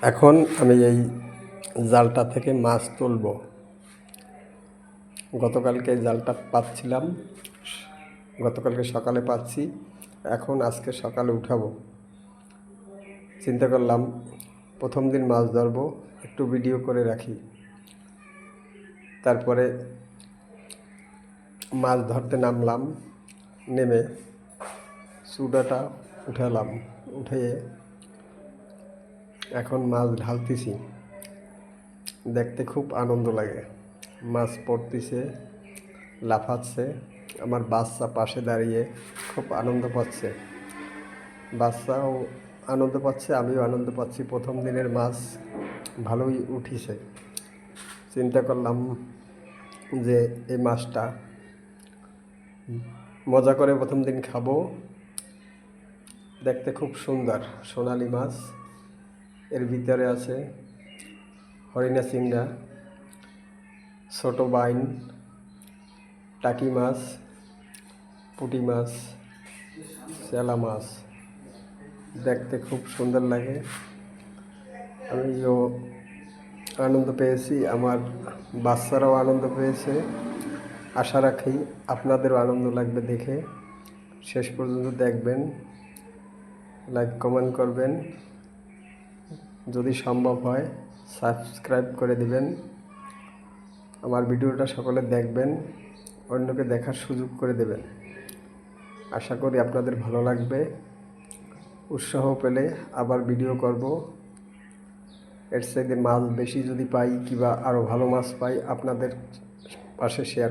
এখন আমি এই জালটা থেকে মাছ তুলব। গতকালকে জালটা পাচ্ছিলাম, গতকালকে সকালে পাচ্ছি, এখন আজকে সকালে উঠাবো। চিন্তা করলাম প্রথম দিন মাছ ধরবো, একটু ভিডিও করে রাখি। তারপরে মাছ ধরতে নামলাম, নেমে চুডাটা উঠালাম, উঠে এখন মাছ ঢালতেছি। দেখতে খুব আনন্দ লাগে, মাছ পড়তেছে, লাফাচ্ছে। আমার বাচ্চা পাশে দাঁড়িয়ে খুব আনন্দ পাচ্ছে, বাচ্চাও আনন্দ পাচ্ছে, আমিও আনন্দ পাচ্ছি। প্রথম দিনের মাছ ভালোই উঠিছে। চিন্তা করলাম যে এই মাছটা মজা করে প্রথম দিন খাবো। দেখতে খুব সুন্দর, সোনালি মাছ। এর ভিতরে আছে হরিণা চিংড়া, ছোট বাইন, টাকি মাছ, পুঁটি মাছ, চেলা মাছ। দেখতে খুব সুন্দর লাগে। আমিও আনন্দ পেয়েছি, আমার বাচ্চারাও আনন্দ পেয়েছে। আশা রাখি আপনাদেরও আনন্দ লাগবে দেখে। শেষ পর্যন্ত দেখবেন, লাইক কমেন্ট করবেন, যদি সম্ভব হয় সাবস্ক্রাইব করে দিবেন। আমার ভিডিওটা সকলে দেখবেন, অন্যকে দেখার সুযোগ করে দেবেন। আশা করি আপনাদের ভালো লাগবে। উৎসাহ পেলে আবার ভিডিও করব। এর চাইতে মাছ বেশি যদি পাই কিংবা আরও ভালো মাছ পাই, আপনাদের পাশে শেয়ার